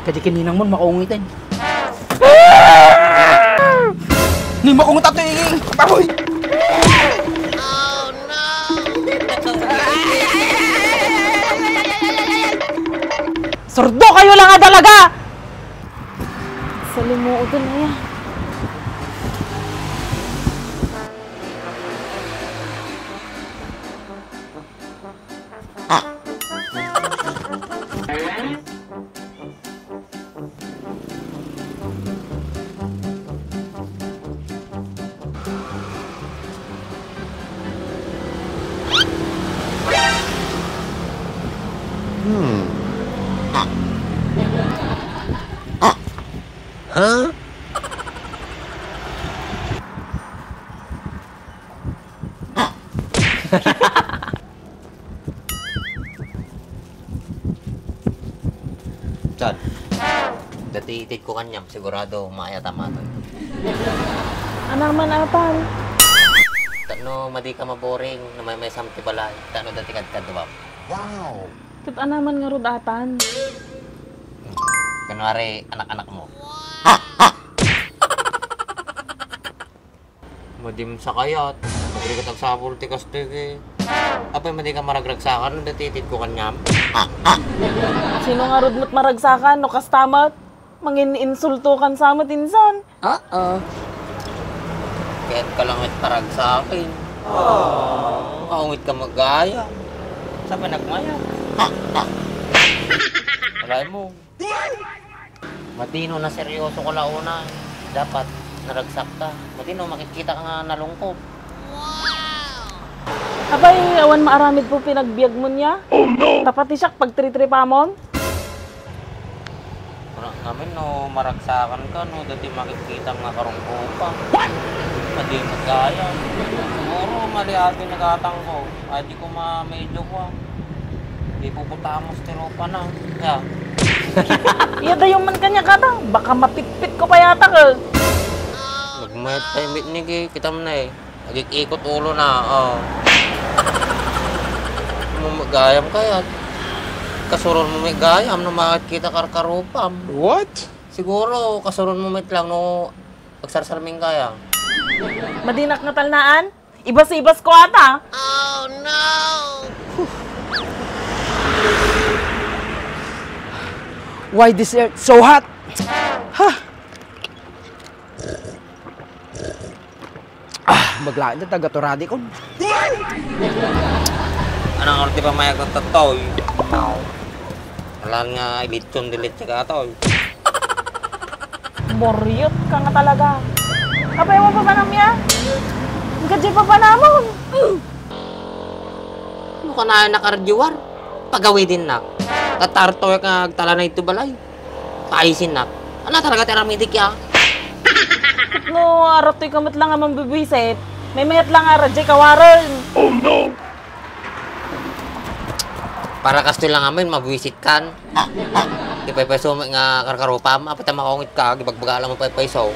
Kadi kininang mo makaungitan. Ni maungot ato yung papoy! Sordo kayo lang nga talaga! Salimuot na yan. Huh? Chad, dati itit ko kanyam, sigurado maya tama to. Anang manapan? Tano, madi ka maboring, na may samti balay. Tano, dati kad ba? Wow! Kat anaman nga rodatan. Kunwari, anak-anak mo. Madim sa kayat. Magri ka tagsabol, tikas tiki. Apay, madi ka maragragsakan, dati itit ko kanyam. Sino nga rodmat maragsakan no kastamat? Mangin-insulto kan sa matinsan. Kaya't ka lang at parag sa akin. Kaungit ka magaya. Sabi nagmaya. Walay mo. Matino na seryoso ko launa. Dapat naragsak ka. Matino makikita ka nga nalungkot. Abay, awan maaramid po pinagbiag mo niya. Oh no! Tapati siya pagtritripamon. Wala namin no, maragsakan ka no. Dati makikita nga karungko pa. Madi magaya. Siguro mali atin nagatang ko. Ay di ko ma-medyo ko. Di pupunta mo sa tiropa na. Kaya. Iya da yung man kanya katang. Baka mapitpit ko pa yata ka. Nagmayat tayo mitnig eh. Kita mo na eh. Nagikikot ulo na. Magayam kaya. Kasuron mo may gayam na makikita karkarupam. What? Siguro kasuron mo mit lang no pagsarsarming kaya. Madinak nga talnaan. Ibas-ibas ko ata. Oh no! Why this air so hot? Ha? Maglain na taga-turadi ko. Anong orti pa mayag ng tatoy? Wala nga ilitson dilit siya katoy. Moryot ka nga talaga. Kapay mo pa ba namya? Ang gadya pa pa namon. Ano ka na nakardyuwar? Pagawi din na. Tatartoy ka tala na ito balay. Kaisin na. Ano talaga teramidik ya? No, aratoy kamot lang nga mambibisit. May mayat lang nga radya kawaran. Oh no! Para kasto lang amin, mabwisit kan. Di paypayso nga karkarupam. Apat na makongit ka, gibagbaga lang mo paypayso.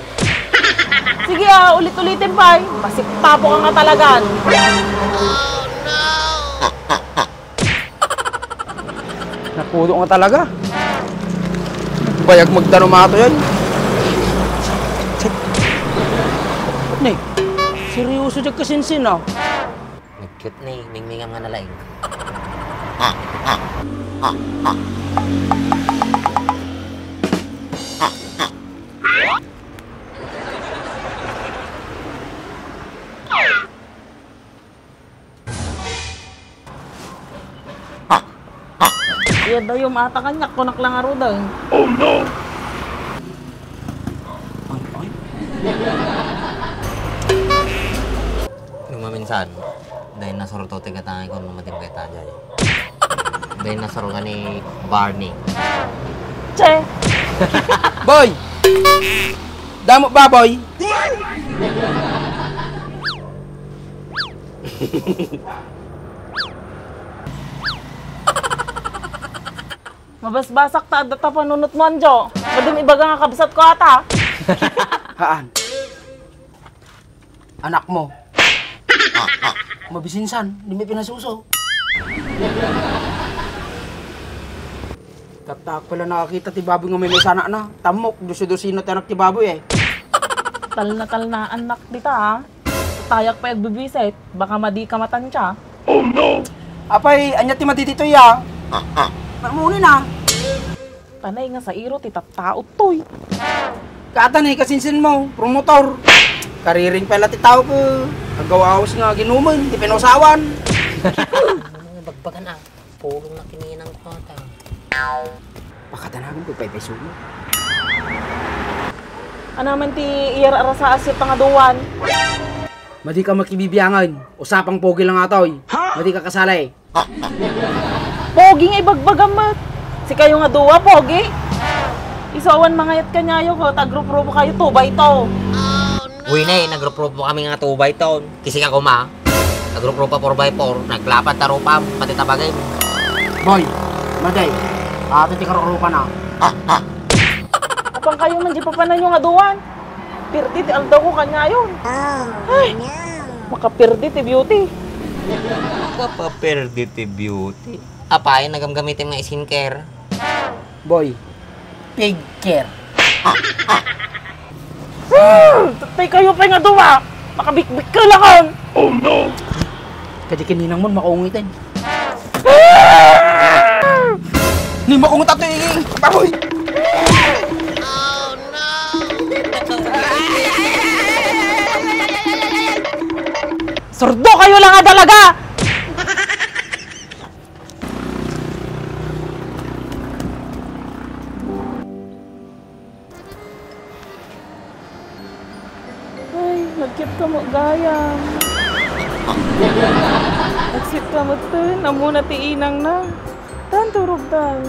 Sige ulit-ulitin pa. Basik tapo ka nga talagan. Napudo nga talaga. Bayag magdanumato yan. Ni, seryoso dyan kasinsin ah. Nag-cute ni, mingmingam nga nalaing. Iya daw yung mata kanyak, kunak lang aro daw. Oh no! Lumaminsan, dahil nasaro to tigatangin ko numatim kay Tajay. Dahil nasaro ka ni Barney. Che! Boy! Damo ba, boy? Mabasbasak ta data panunot mo anjo. Madim ibaga nga kabsat ko ata. Haan? Anak mo. Mabisinsan, di may pinasuso. Tatak pala nakakita ti baboy nga may sana na. Tamok, dusi-dusino tanak ti baboy eh. Tal na anak dita ha. Tayak pa bibisay, baka madi ka matansya. Oh no! Apay, anya ti matitito ya. Marmuni na. Tanay nga sa iro, titataot to'y. Katan eh, kasinsin mo, promotor. Kariring pala ti tao ko. Agawawas nga ginuman, di pinusawan. Bagbagan ah. Pulong na kininang ko ata. Pakatanagan ko, pay-peso mo. Ano man ti iyar arasa asit pangaduan. Madi ka makibibiyangan. Usapang pogi lang atoy. Madi ka kasalay. Pogi nga ibagbagamat. Si kayo nga duwa, pogi. Isawan mangayat kanyayo ko, tagrup-rupo kayo, tubay to. Uy na nag-group mo kami nga 2x ton. Kisi ka kuma. Nag-group pa 4x4. Naglapat tarupam, pati tabagay. Boy, maday. Ato ti karurupa na. Apang kayo man di pa panan yung aduan. Pirdi ti aldaw ko kanyayon. Ay, makapirdi ti beauty. Kapaperditi beauty. Apayan, nagamgamitin nga skincare. Boy, pig care. Tatay kayo pa nga duwa. Makabikbik ka lang. Oh no! Kadi kininang mo makungitin. Ni makungit ato yung baboy. Sordo kayo lang nga dalaga. Ay, nagkip ka mo gayang. Nagsit ka mo to, namuna ti inang na. Dan turog dan.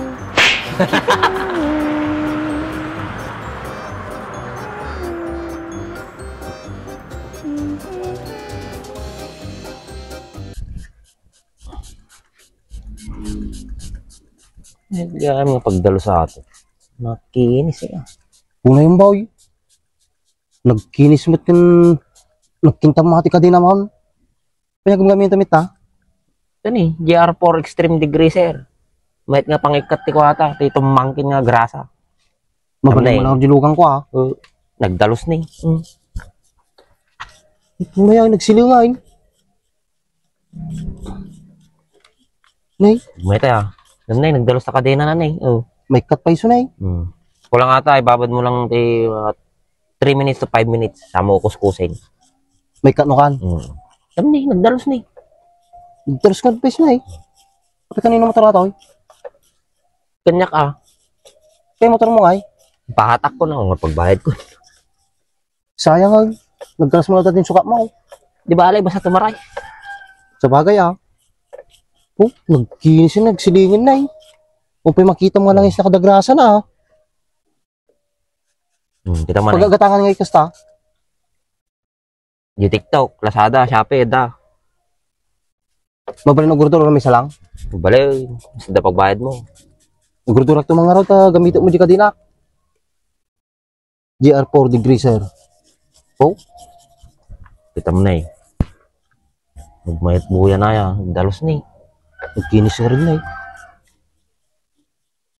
Hindi kami nga pagdalo sa ato. Nakinis eh. Una yung boy. Nagkinis mo't yung nagkintamati ka din naman. Kaya gumgamit tamit ha. Ito ni, GR4 Extreme Degree sir. Mahit nga pangikat ti ko ata. Ito mangkin nga grasa. Magaling mo lang dilugan ko ha. Nagdalos ni. Maya nagsilingain. Nay, Mahit ah. Nanay, nagdalos na kadena nanay. may cut pa iso nay. Kulang ata, ibabad mo lang 3 minutes to 5 minutes. Sama ko kuskusin. May cut no kan. Sabi ni, nagdalos ni. Terus ka pa iso nay. Kapag kanino motor ato. Kanyak ah. Kaya motor mo ay. Pahatak ko na kung pagbayad ko. Sayang ay. Nagkalas mo na natin sukat mo. Di ba alay, basta tumaray. Sa bagay ah. Oh, nagkinis yun, nagsilingin na eh. Kung pa makita mo nga lang is nakadagrasa na ah. Kita man eh. Pagagatangan nga ikasta. Yung TikTok, Lazada, Shopee, da. Mabalin ng gurdura may salang. Balay, basta pagbayad mo. Ang gurdura ito mga raw, gamitin mo di ka din ah. GR4 degree sir. Oh, Kita mo na eh. Magmayat buya na yan. Dalos ni. nagkinis na rin na eh.